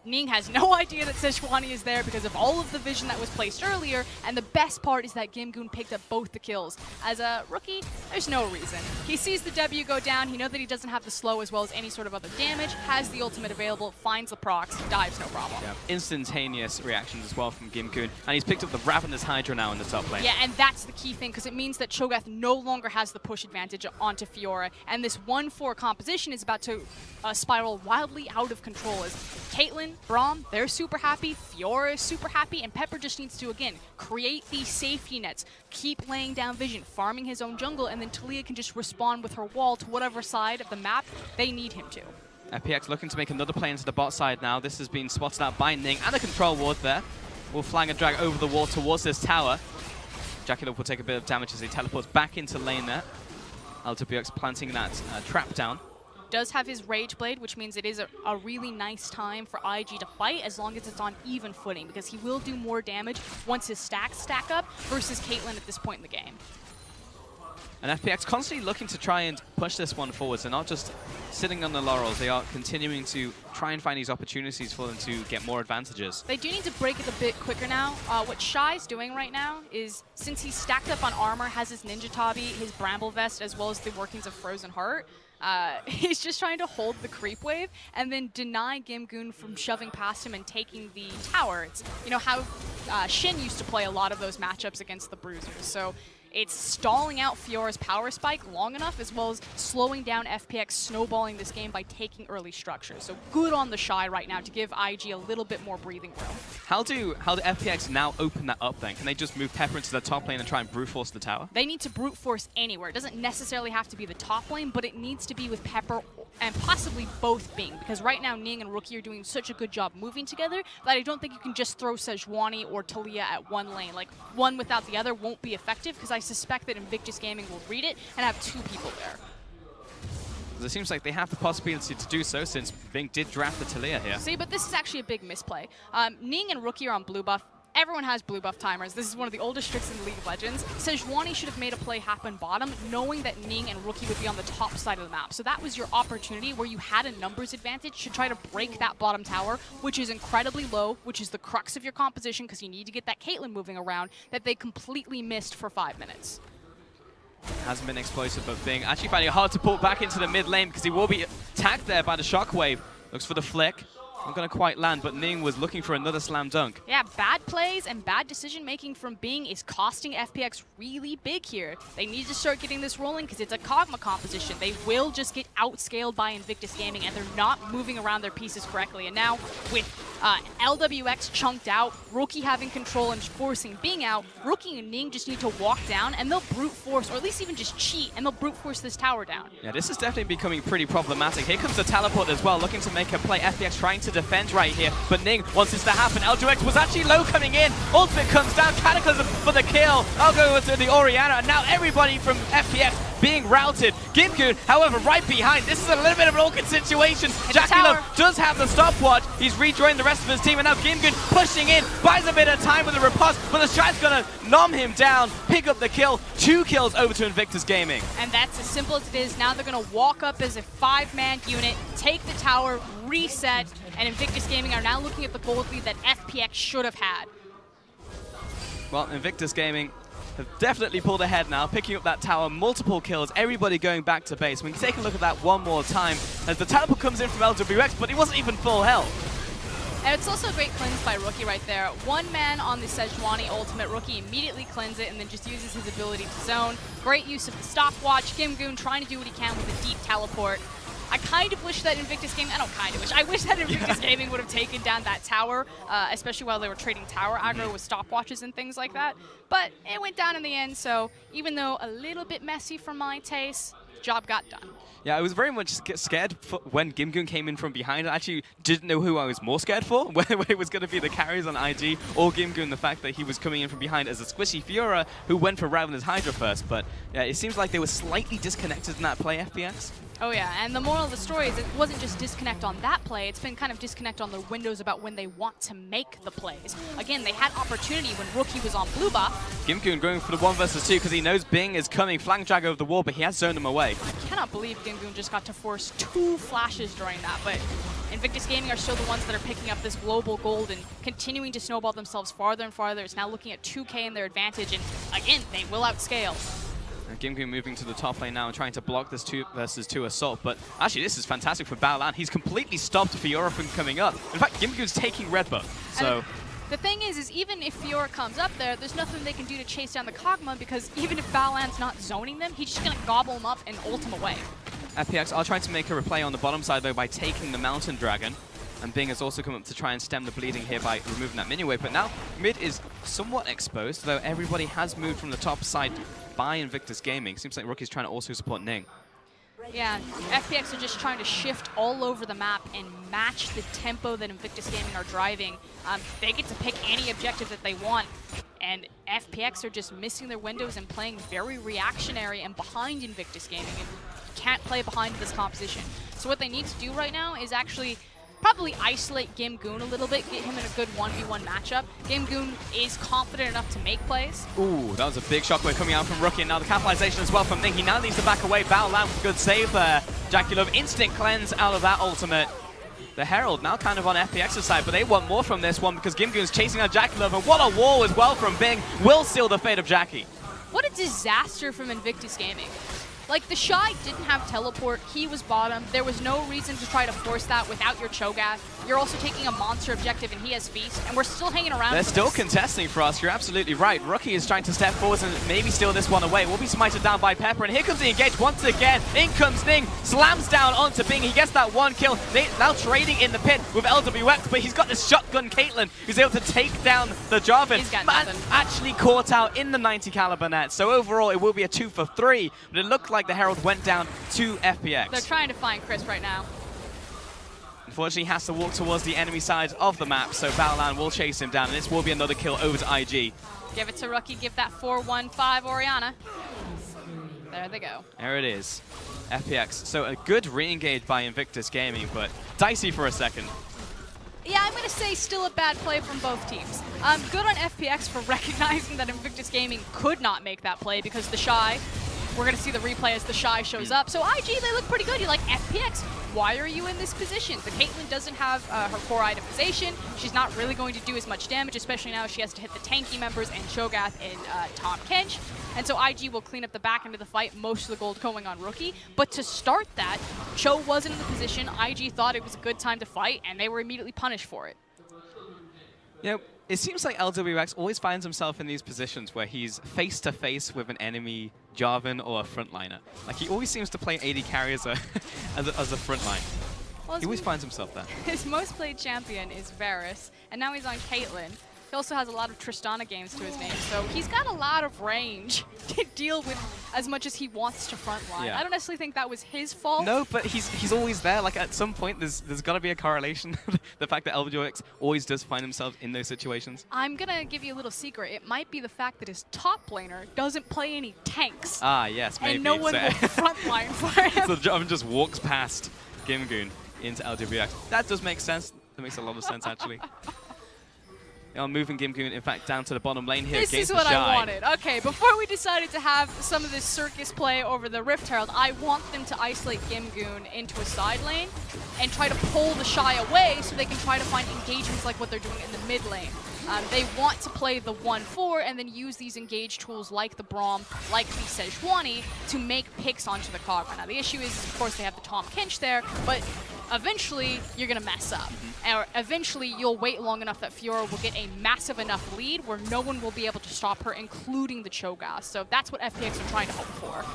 Ning has no idea that Sejuani is there because of all of the vision that was placed earlier, and the best part is that Gimgoon picked up both the kills. As a rookie, there's no reason. He sees the W go down. He knows that he doesn't have the slow as well as any sort of other damage, has the ultimate available, finds the procs, dives no problem.
Yeah, instantaneous reactions as well from Gimgoon, and he's picked up the Ravenous Hydra now in the top lane.
Yeah, and that's the key thing, because it means that Cho'Gath no longer has the push advantage onto Fiora, and this 1-4 composition is about to spiral wildly out of control as Caitlyn, Braum, they're super happy, Fiora is super happy, and Pepper just needs to, again, create these safety nets, keep laying down vision, farming his own jungle, and then Taliyah can just respond with her wall to whatever side of the map they need him to.
FPX looking to make another play into the bot side now. This has been spotted out by Ning and a control ward there. Will flang and drag over the wall towards this tower. Jackalope will take a bit of damage as he teleports back into lane there. LPX planting that trap down.
Does have his Rage Blade, which means it is a really nice time for IG to fight as long as it's on even footing, because he will do more damage once his stacks stack up versus Caitlyn at this point in the game.
And FPX constantly looking to try and push this one forwards. They're not just sitting on the laurels. They are continuing to try and find these opportunities for them to get more advantages.
They do need to break it a bit quicker now. What Shy's doing right now is, since he's stacked up on armor, has his Ninja Tabi, his Bramble Vest, as well as the workings of Frozen Heart, he's just trying to hold the creep wave and then deny Gimgoon from shoving past him and taking the tower. It's, you know, how Shin used to play a lot of those matchups against the Bruisers. So it's stalling out Fiora's power spike long enough, as well as slowing down FPX snowballing this game by taking early structures. So good on the Shy right now to give IG a little bit more breathing room.
How do FPX now open that up then? Can they just move Pepper into the top lane and try and brute force the tower?
They need to brute force anywhere. It doesn't necessarily have to be the top lane, but it needs to be with Pepper and possibly both Bing, because right now Ning and Rookie are doing such a good job moving together that I don't think you can just throw Sejuani or Taliyah at one lane. Like, one without the other won't be effective, because I suspect that Invictus Gaming will read it and have two people there.
It seems like they have the possibility to do so, since Bing did draft the Taliyah here.
See, but this is actually a big misplay. Ning and Rookie are on blue buff. Everyone has blue buff timers. This is one of the oldest tricks in League of Legends. Sejuani should have made a play happen bottom, knowing that Ning and Rookie would be on the top side of the map. So that was your opportunity where you had a numbers advantage to try to break that bottom tower, which is incredibly low, which is the crux of your composition, because you need to get that Caitlyn moving around, that they completely missed for 5 minutes.
Hasn't been explosive, but Bing actually finding it hard to pull back into the mid lane because he will be tagged there by the shockwave. Looks for the flick. Not going to quite land, but Ning was looking for another slam dunk.
Yeah, bad plays and bad decision-making from Bing is costing FPX really big here. They need to start getting this rolling because it's a Kog'Maw composition. They will just get outscaled by Invictus Gaming, and they're not moving around their pieces correctly. And now, with LWX chunked out, Rookie having control and forcing Bing out, Rookie and Ning just need to walk down, and they'll brute force, or at least even just cheat, and they'll brute force this tower down.
Yeah, this is definitely becoming pretty problematic. Here comes the teleport as well, looking to make a play. FPX trying to defend right here, but Ning wants this to happen. LWX was actually low coming in. Ultimate comes down, Cataclysm for the kill. I'll go over to the Orianna, and now everybody from FPX being routed. Gimgoon, however, right behind. This is a little bit of an awkward situation. Jackalope does have the stopwatch. He's rejoined the rest of his team, and now Gimgoon pushing in, buys a bit of time with a riposte, but the Shy's gonna nom him down, pick up the kill. 2 kills over to Invictus Gaming.
And that's as simple as it is. Now they're gonna walk up as a 5-man unit, take the tower, reset, and Invictus Gaming are now looking at the gold lead that FPX should have had.
Well, Invictus Gaming have definitely pulled ahead now, picking up that tower, multiple kills, everybody going back to base. We can take a look at that one more time as the teleport comes in from LWX, but he wasn't even full health.
And it's also a great cleanse by Rookie right there. 1 man on the Sejuani ultimate. Rookie immediately cleanses it and then just uses his ability to zone. Great use of the stopwatch. Gimgoon trying to do what he can with a deep teleport. I kind of wish that Invictus Gaming, I wish that Invictus Gaming would have taken down that tower, especially while they were trading tower aggro with stopwatches and things like that. But it went down in the end, so even though a little bit messy for my taste, job got done.
Yeah, I was very much scared when Gimgoon came in from behind. I actually didn't know who I was more scared for, whether it was going to be the carries on IG or Gimgoon, the fact that he was coming in from behind as a squishy Fiora who went for Ravenous Hydra first. But yeah, it seems like they were slightly disconnected in that play, FPX.
Oh yeah, and the moral of the story is it wasn't just disconnect on that play, it's been kind of disconnect on the windows about when they want to make the plays. Again, they had opportunity when Rookie was on blue buff.
Gimgoon going for the 1 versus 2 because he knows Bing is coming, flank drag over the wall, but he has zoned him away.
I cannot believe Gimgoon just got to force 2 flashes during that, but Invictus Gaming are still the ones that are picking up this global gold and continuing to snowball themselves farther and farther. It's now looking at 2K in their advantage, and again, they will outscale.
Gimgoon moving to the top lane now and trying to block this 2 versus 2 assault, but actually this is fantastic for Baolan. He's completely stopped Fiora from coming up. In fact, Gimgoon's taking red buff, so...
The thing is even if Fiora comes up there's nothing they can do to chase down the Kog'Maw, because even if Baolan's not zoning them, he's just going to gobble them up and ult him away.
FPX are trying to make a replay on the bottom side though by taking the Mountain Dragon. And Bing has also come up to try and stem the bleeding here by removing that mini wave. But now mid is somewhat exposed, though everybody has moved from the top side by Invictus Gaming. Seems like Rookie's trying to also support Ning.
Yeah, FPX are just trying to shift all over the map and match the tempo that Invictus Gaming are driving. They get to pick any objective that they want, and FPX are just missing their windows and playing very reactionary and behind Invictus Gaming, and can't play behind this composition. So what they need to do right now is actually probably isolate Gimgoon a little bit, get him in a good 1v1 matchup. Gimgoon is confident enough to make plays.
Ooh, that was a big shockwave coming out from Rookie, and now the capitalization as well from Ning. He now needs to back away. Baolan with a good save there. Jackulov instant cleanse out of that ultimate. The Herald now kind of on FPX's side, but they want more from this one because Gimgoon's chasing out Jackulov, and what a wall as well from Bing will seal the fate of Jackie.
What a disaster from Invictus Gaming. Like, the Shy didn't have teleport, he was bottom, there was no reason to try to force that without your Cho'Gath. You're also taking a monster objective and he has Feast, and we're still hanging around.
They're
for
still
this.
contesting for us, you're absolutely right. Rookie is trying to step forward and maybe steal this one away. Will be smited down by Pepper, and here comes the engage once again. In comes Ning, slams down onto Bing, he gets that 1 kill. Now trading in the pit with LWX, but he's got this shotgun Caitlyn, who's able to take down the Jarvan.
He's got
Man,
nothing.
actually caught out in the 90 caliber net, so overall it will be a 2 for 3, but it looked like the Herald went down to FPX.
They're trying to find Chris right now.
Unfortunately, he has to walk towards the enemy side of the map, so Baolan will chase him down, and this will be another kill over to IG.
Give it to Rookie, give that 4-1-5 Orianna. There they go.
There it is. FPX. So a good re-engage by Invictus Gaming, but dicey for a second.
Yeah, I'm going to say still a bad play from both teams. Good on FPX for recognizing that Invictus Gaming could not make that play because the Shy, we're going to see the replay as the Shy shows up. So IG, they look pretty good. You're like, FPX, why are you in this position? The Caitlyn doesn't have her core itemization. She's not really going to do as much damage, especially now she has to hit the tanky members and Cho'Gath and Tahm Kench. And so IG will clean up the back end of the fight, most of the gold going on Rookie. But to start that, Cho wasn't in the position. IG thought it was a good time to fight, and they were immediately punished for it.
You know, it seems like LWX always finds himself in these positions where he's face-to-face with an enemy Jarvan or a frontliner. Like, he always seems to play AD carry as a frontline.
Well,
He always finds himself there.
his most played champion is Varus, and now he's on Caitlyn. He also has a lot of Tristana games to his name, so he's got a lot of range to deal with as much as he wants to frontline.
Yeah.
I don't necessarily think that was his fault.
No, but he's always there. Like, at some point, there's got to be a correlation. The fact that LWX always does find himself in those situations.
I'm going to give you a little secret. It might be the fact that his top laner doesn't play any tanks,
Ah, yes, maybe.
and no one
So-
will frontline for him.
So Jarvan just walks past Gimgoon into LWX. That does make sense. That makes a lot of sense, actually. Moving Gimgoon, in fact, down to the bottom lane here.
This is
against
what
the Shy.
I wanted. Okay, before we decided to have some of this circus play over the Rift Herald, I want them to isolate Gimgoon into a side lane and try to pull the Shy away so they can try to find engagements like what they're doing in the mid lane. They want to play the 1-4 and then use these engage tools like the Braum, like the Sejuani, to make picks onto the Kog'Maw. Now, the issue is, of course, they have the Tahm Kench there, but eventually you're going to mess up. Or eventually you'll wait long enough that Fiora will get a massive enough lead where no one will be able to stop her, including the Cho'Gath. So that's what FPX are trying to hope for.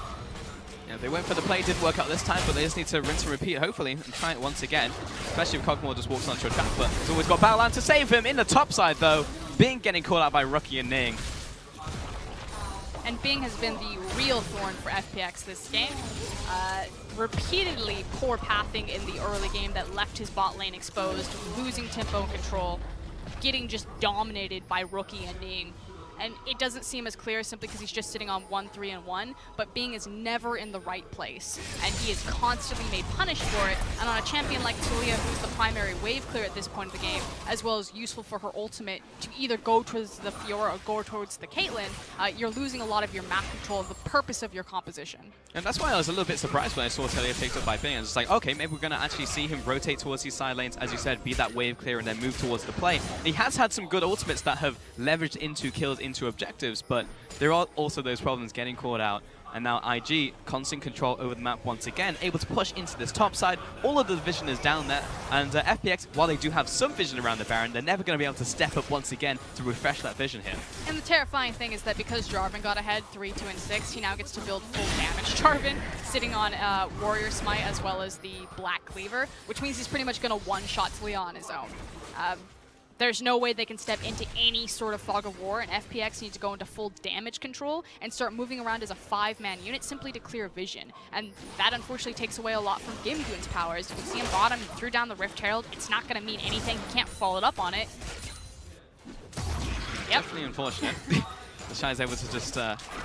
Yeah, they went for the play, didn't work out this time, but they just need to rinse and repeat, hopefully, and try it once again. Especially if Kog'Maw just walks onto a trap, but he's always got Baolan to save him in the top side, though. Bing getting caught out by Rookie and Ning.
And Bing has been the real thorn for FPX this game. Repeatedly poor pathing in the early game that left his bot lane exposed, losing tempo and control, getting just dominated by Rookie and Ning. And it doesn't seem as clear simply because he's just sitting on 1-3-1, but Bing is never in the right place, and he is constantly made punished for it. And on a champion like Talia, who's the primary wave clear at this point of the game, as well as useful for her ultimate to either go towards the Fiora or go towards the Caitlyn, you're losing a lot of your map control of the purpose of your composition.
And that's why I was a little bit surprised when I saw Talia picked up by Bing. I was just like, okay, maybe we're going to actually see him rotate towards these side lanes, as you said, be that wave clear and then move towards the play. And he has had some good ultimates that have leveraged into kills, into objectives, but there are also those problems getting caught out. And now IG, constant control over the map once again, able to push into this top side. All of the vision is down there, and FPX, while they do have some vision around the Baron, they're never going to be able to step up once again to refresh that vision here.
And the terrifying thing is that because Jarvan got ahead 3-2 and 6, he now gets to build full damage Jarvan, sitting on Warrior Smite as well as the Black Cleaver, which means he's pretty much going to one-shot Talia on his own. There's no way they can step into any sort of fog of war, and FPX needs to go into full damage control and start moving around as a 5-man unit simply to clear vision. And that unfortunately takes away a lot from Gimgoon's power. As you can see on bottom, he threw down the Rift Herald. It's not going to mean anything. He can't follow it up on it. Yep.
Definitely unfortunate. The Shy is able to just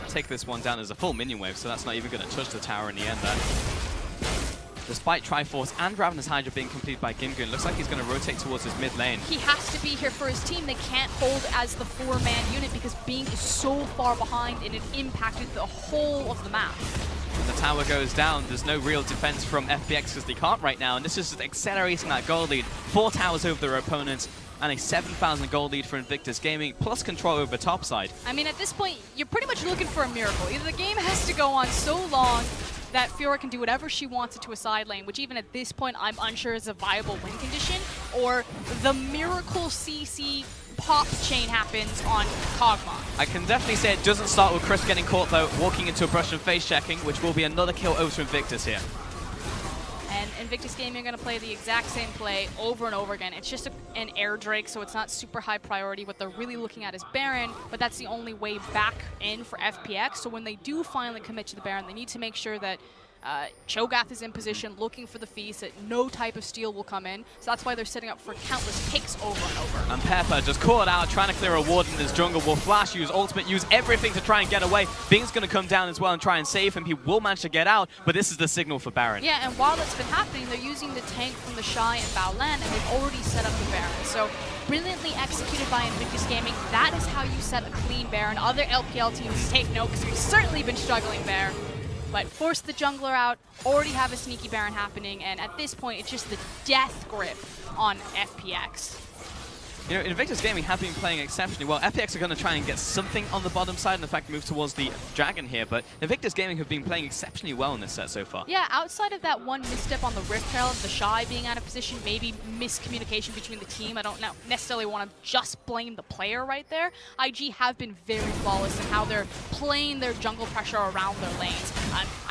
take this one down as a full minion wave, so that's not even going to touch the tower in the end there. Despite Triforce and Ravenous Hydra being completed by Gimgoon, looks like he's going to rotate towards his mid lane.
He has to be here for his team. They can't hold as the 4-man unit because Bing is so far behind and it impacted the whole of the map.
When the tower goes down, there's no real defense from FPX because they can't right now, and this is just accelerating that gold lead. 4 towers over their opponents, and a 7,000 gold lead for Invictus Gaming, plus control over top side.
I mean, at this point, you're pretty much looking for a miracle. Either the game has to go on so long that Fiora can do whatever she wants into a side lane, which even at this point I'm unsure is a viable win condition, or the miracle CC pop chain happens on Kog'Maw.
I can definitely say it doesn't start with Chris getting caught though, walking into a brush and face checking, which will be another kill over to Invictus here.
And Invictus Gaming are going to play the exact same play over and over again. It's just an air Drake, so it's not super high priority. What they're really looking at is Baron, but that's the only way back in for FPX. So when they do finally commit to the Baron, they need to make sure that Cho'Gath is in position, looking for the feast, that no type of steal will come in. So that's why they're setting up for countless picks over and over.
And Pepper just caught out, trying to clear a ward in this jungle. Will flash, use ultimate, use everything to try and get away. Bing's going to come down as well and try and save him. He will manage to get out, but this is the signal for Baron.
Yeah, and while that's been happening, they're using the tank from the Shy and Baolan, and they've already set up the Baron. So brilliantly executed by Invictus Gaming. That is how you set a clean Baron. Other LPL teams take note, because we've certainly been struggling there. But force the jungler out, already have a sneaky Baron happening, and at this point, it's just the death grip on FPX.
You know, Invictus Gaming have been playing exceptionally well. FPX are going to try and get something on the bottom side and in fact move towards the Dragon here, but Invictus Gaming have been playing exceptionally well in this set so far.
Yeah, outside of that one misstep on the Rift Herald, the Shy being out of position, maybe miscommunication between the team. I don't necessarily want to just blame the player right there. IG have been very flawless in how they're playing their jungle pressure around their lanes.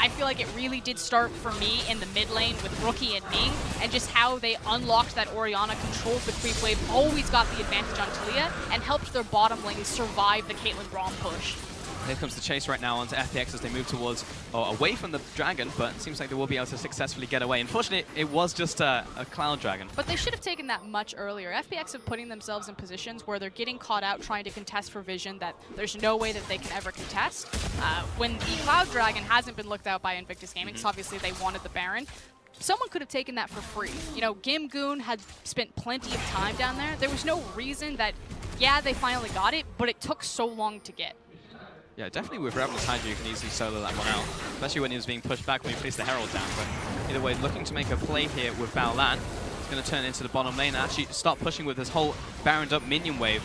I feel like it really did start for me in the mid lane with Rookie and Ning, and just how they unlocked that Orianna, controlled the creep wave, always got the advantage on Talia, and helped their bottom lane survive the Caitlyn Braum push.
Here comes the chase right now onto FPX as they move towards, or away from the Dragon, but it seems like they will be able to successfully get away. Unfortunately, it was just a Cloud Dragon.
But they should have taken that much earlier. FPX are putting themselves in positions where they're getting caught out trying to contest for vision that there's no way that they can ever contest. When the Cloud Dragon hasn't been looked out by Invictus Gaming, because obviously they wanted the Baron, someone could have taken that for free. You know, Gimgoon had spent plenty of time down there. There was no reason that, yeah, they finally got it, but it took so long to get.
Yeah, definitely with Ravenous Hydra, you can easily solo that one out, especially when he was being pushed back when he placed the Herald down. But either way, looking to make a play here with Baolan. He's going to turn into the bottom lane and actually start pushing with his whole Baroned up minion wave.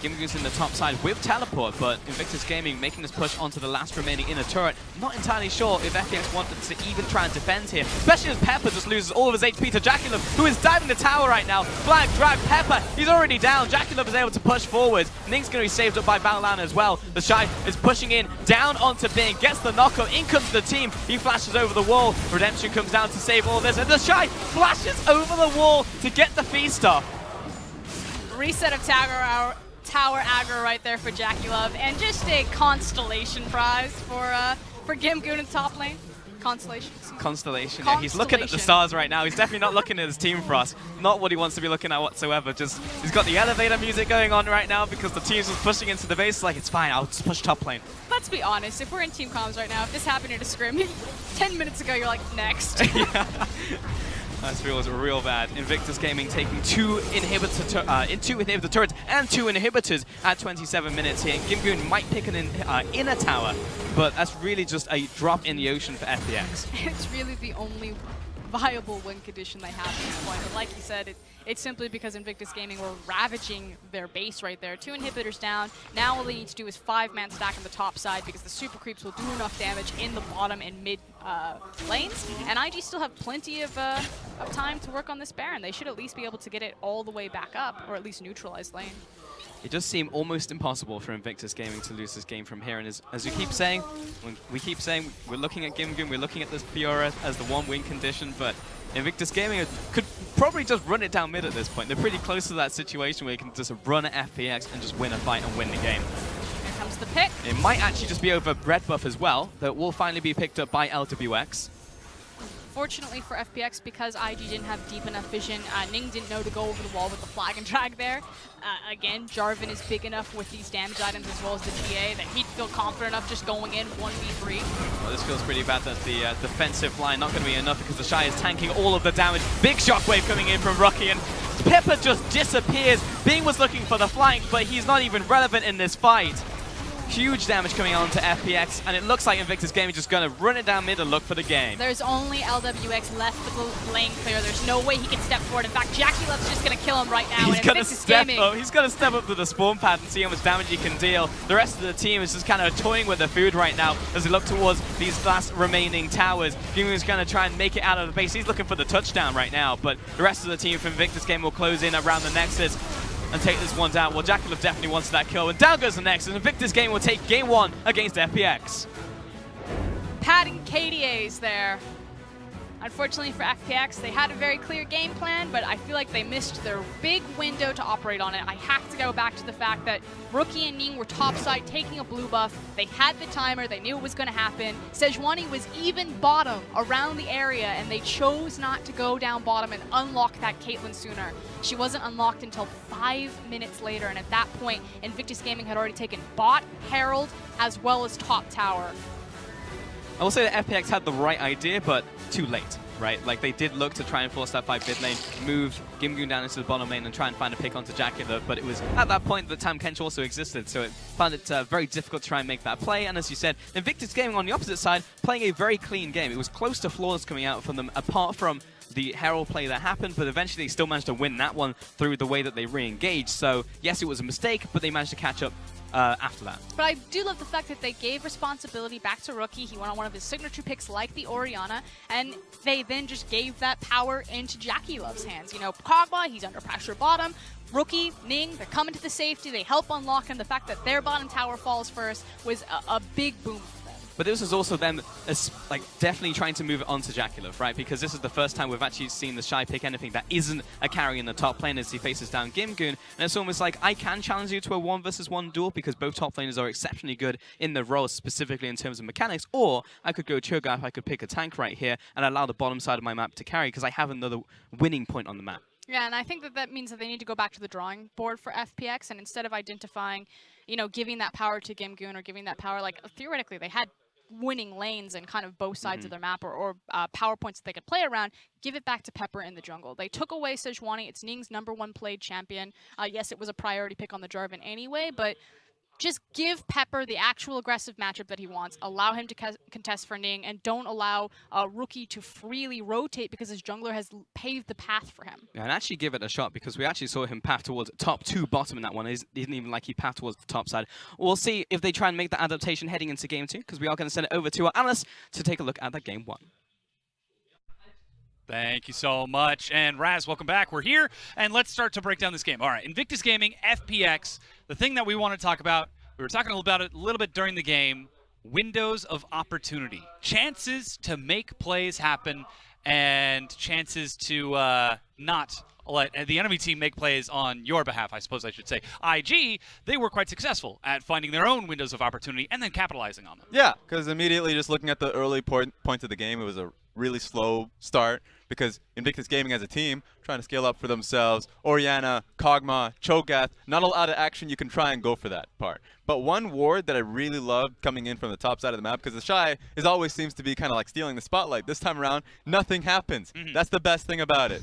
Gimgoon's in the top side with teleport, but Invictus Gaming making this push onto the last remaining inner turret. Not entirely sure if FPX wanted to even try and defend here, especially as Pepper just loses all of his HP to Jackulov, who is diving the tower right now. Flag, drag, Pepper, he's already down. Jackulov is able to push forward. Ning's going to be saved up by Baolan as well. The Shy is pushing in, down onto Bing, gets the knockup, in comes the team. He flashes over the wall. Redemption comes down to save all this, and the Shy flashes over the wall to get the feast off.
Reset of Tower tower aggro right there for Jackie Love, and just a constellation prize for Gimgoon in top lane.
Constellation. Yeah, he's looking at the stars right now. He's definitely not looking at his team Frost. Not what he wants to be looking at whatsoever. Just he's got the elevator music going on right now because the team's just pushing into the base. Like, it's fine, I'll just push top lane.
Let's be honest, if we're in team comms right now, if this happened in a scrim, 10 minutes ago you're like, next.
Yeah. That feels real bad. Invictus Gaming taking two inhibitor turrets and 2 inhibitors at 27 minutes here. Gimgoon might pick an inner tower, but that's really just a drop in the ocean for FPX.
It's really the only viable win condition they have at this point. But like you said, it's simply because Invictus Gaming were ravaging their base right there. 2 inhibitors down. Now all they need to do is 5-man stack on the top side because the super creeps will do enough damage in the bottom and mid lanes. And IG still have plenty of time to work on this Baron. They should at least be able to get it all the way back up, or at least neutralize lane.
It does seem almost impossible for Invictus Gaming to lose this game from here. And as we keep saying, we're looking at Gimgoon, we're looking at this Fiora as the one win condition, but Invictus Gaming could probably just run it down mid at this point. They're pretty close to that situation where you can just run at FPX and just win a fight and win the game.
Here comes the pick.
It might actually just be over red buff as well, that will finally be picked up by LWX.
Fortunately for FPX, because IG didn't have deep enough vision, Ning didn't know to go over the wall with the flag and drag there. Again, Jarvan is big enough with these damage items as well as the GA that he'd feel confident enough just going in 1v3.
Well, this feels pretty bad that the defensive line not going to be enough because the Shy is tanking all of the damage. Big shockwave coming in from Rocky, and Pepper just disappears. Bing was looking for the flank, but he's not even relevant in this fight. Huge damage coming on to FPX, and it looks like Invictus Gaming just going to run it down mid and look for the game.
There's only LWX left for the lane clear. There's no way he can step forward. In fact, Jackie Love's just going to kill him right now.
He's going to step up. He's going to step up to the spawn pad and see how much damage he can deal. The rest of the team is just kind of toying with the food right now as they look towards these last remaining towers. Gimgoon's going to try and make it out of the base. He's looking for the touchdown right now, but the rest of the team from Invictus Gaming will close in around the Nexus and take this one down. Well, Jackie Love definitely wants that kill, and down goes the Nexus, and Invictus Gaming will take game 1 against FPX.
Patting KDAs there. Unfortunately for FPX, they had a very clear game plan, but I feel like they missed their big window to operate on it. I have to go back to the fact that Rookie and Ning were topside taking a blue buff. They had the timer, they knew it was going to happen. Sejuani was even bottom around the area, and they chose not to go down bottom and unlock that Caitlyn sooner. She wasn't unlocked until 5 minutes later, and at that point, Invictus Gaming had already taken bot, Herald, as well as top tower.
I will say that FPX had the right idea, but too late, right? Like, they did look to try and force that fight mid lane, move Gimgoon down into the bottom lane and try and find a pick onto Jackie Love, but it was at that point that Tam Kench also existed, so it found it very difficult to try and make that play. And as you said, Invictus Gaming on the opposite side, playing a very clean game. It was close to flaws coming out from them, apart from the Herald play that happened, but eventually they still managed to win that one through the way that they re-engaged. So yes, it was a mistake, but they managed to catch up after that.
But I do love the fact that they gave responsibility back to Rookie. He went on one of his signature picks like the Orianna, and they then just gave that power into Jackie Love's hands. You know, Kog'Maw, he's under pressure bottom. Rookie, Ning, they're coming to the safety. They help unlock him. The fact that their bottom tower falls first was a big boom for them.
But this was also them like definitely trying to move it on to Jackie Love, right? Because this is the first time we've actually seen the Shy pick anything that isn't a carry in the top lane as he faces down Gimgoon. And it's almost like, I can challenge you to a 1v1 duel because both top laners are exceptionally good in their roles, specifically in terms of mechanics. Or I could go Cho'Gath, I could pick a tank right here and allow the bottom side of my map to carry because I have another winning point on the map.
Yeah, and I think that means that they need to go back to the drawing board for FPX, and instead of identifying, you know, giving that power to Gimgoon or giving that power, like, theoretically, they had winning lanes and kind of both sides of their map or power points that they could play around, give it back to Pepper in the jungle. They took away Sejuani. It's Ning's #1 played champion. Yes, it was a priority pick on the Jarvan anyway, but just give Pepper the actual aggressive matchup that he wants. Allow him to contest for Ning, and don't allow Rookie to freely rotate because his jungler has paved the path for him.
Yeah, and actually give it a shot because we actually saw him path towards top 2 bottom in that one. It didn't even like he pathed towards the top side. We'll see if they try and make that adaptation heading into game 2 because we are going to send it over to our analyst to take a look at that game 1.
Thank you so much. And Raz, welcome back. We're here, and let's start to break down this game. All right, Invictus Gaming, FPX. The thing that we want to talk about, we were talking about it a little bit during the game, windows of opportunity. Chances to make plays happen and chances to not let the enemy team make plays on your behalf, I suppose I should say. IG, they were quite successful at finding their own windows of opportunity and then capitalizing on them.
Yeah, because immediately just looking at the early points of the game, it was a really slow start because Invictus Gaming as a team trying to scale up for themselves. Orianna, Kog'Maw, Cho'Gath, not a lot of action. You can try and go for that part. But one ward that I really loved coming in from the top side of the map, because the Shy always seems to be kind of like stealing the spotlight. This time around, nothing happens. That's the best thing about it.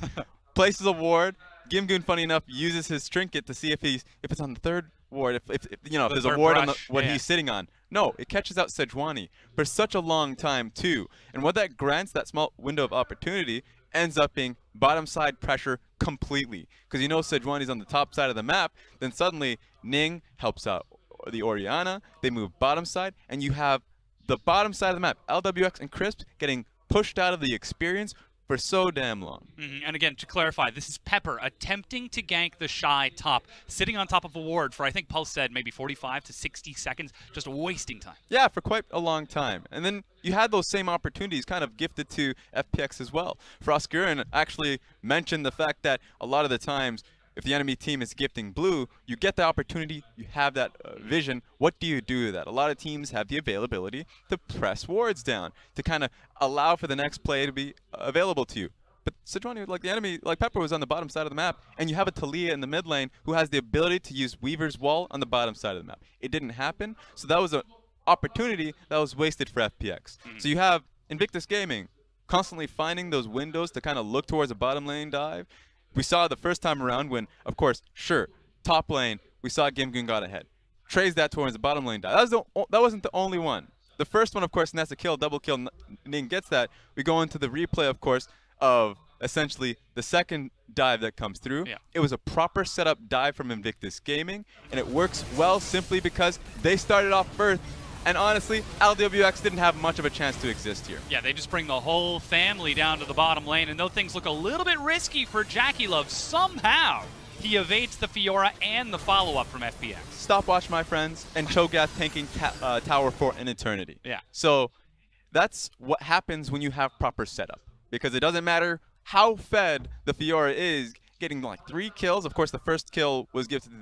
Places a ward. Gimgoon, funny enough, uses his trinket to see if it's on the third ward, if there's a ward on what he's sitting on. No, it catches out Sejuani for such a long time too. And what that grants, that small window of opportunity, ends up being bottom side pressure completely. Because Sejuani's on the top side of the map, then suddenly Ning helps out the Orianna, they move bottom side, and you have the bottom side of the map, LWX and Crisp, getting pushed out of the experience for so damn long.
And again, to clarify, this is Pepper attempting to gank the Shy top, sitting on top of a ward for, I think Pulse said, maybe 45 to 60 seconds, just wasting time.
Yeah, for quite a long time. And then you had those same opportunities kind of gifted to FPX as well. Frostgurin actually mentioned the fact that a lot of the times, if the enemy team is gifting blue, you get the opportunity, you have that vision. What do you do with that? A lot of teams have the availability to press wards down, to kind of allow for the next play to be available to you. But Sejuani, like the enemy, like Pepper was on the bottom side of the map, and you have a Taliyah in the mid lane who has the ability to use Weaver's Wall on the bottom side of the map. It didn't happen, so that was an opportunity that was wasted for FPX. So you have Invictus Gaming constantly finding those windows to kind of look towards a bottom lane dive. We saw the first time around when, of course, top lane, we saw Gimgoon got ahead. Trace that towards the bottom lane dive. That wasn't the only one. The first one, of course, Nessa kill, double kill, Ning gets that. We go into the replay, of course, of essentially the second dive that comes through.
Yeah.
It was a proper setup dive from Invictus Gaming, and it works well simply because they started off first. And honestly, LWX didn't have much of a chance to exist here.
Yeah, they just bring the whole family down to the bottom lane, and though things look a little bit risky for Jackie Love, somehow he evades the Fiora and the follow-up from FPX.
Stopwatch, my friends, and Cho'Gath tanking tower for an eternity.
Yeah.
So that's what happens when you have proper setup, because it doesn't matter how fed the Fiora is, getting like 3 kills. Of course, the first kill was gifted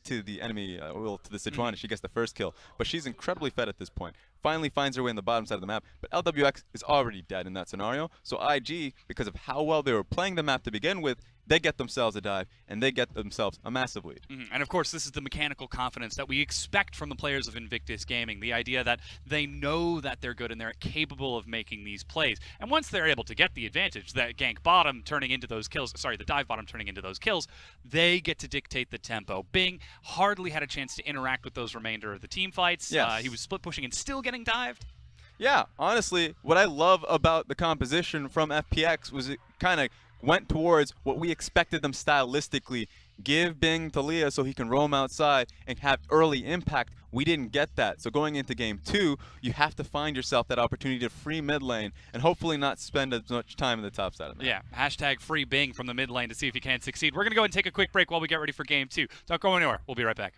to the enemy, to the Sejuani. She gets the first kill, but she's incredibly fed at this point. Finally finds her way in the bottom side of the map, but LWX is already dead in that scenario. So IG, because of how well they were playing the map to begin with, they get themselves a dive, and they get themselves a massive lead.
And of course, this is the mechanical confidence that we expect from the players of Invictus Gaming. The idea that they know that they're good and they're capable of making these plays. And once they're able to get the advantage, that gank bottom turning into those kills, the dive bottom turning into those kills, they get to dictate the tempo. Bing hardly had a chance to interact with those remainder of the team fights.
Yes.
He was split pushing and still getting dived.
Yeah, honestly, what I love about the composition from FPX was it kind of went towards what we expected them stylistically. Give Bing Taliyah so he can roam outside and have early impact. We didn't get that. So going into game 2, you have to find yourself that opportunity to free mid lane and hopefully not spend as much time in the top side of the map.
Yeah, hashtag free Bing from the mid lane to see if he can succeed. We're going to go ahead and take a quick break while we get ready for game 2. Don't go anywhere. We'll be right back.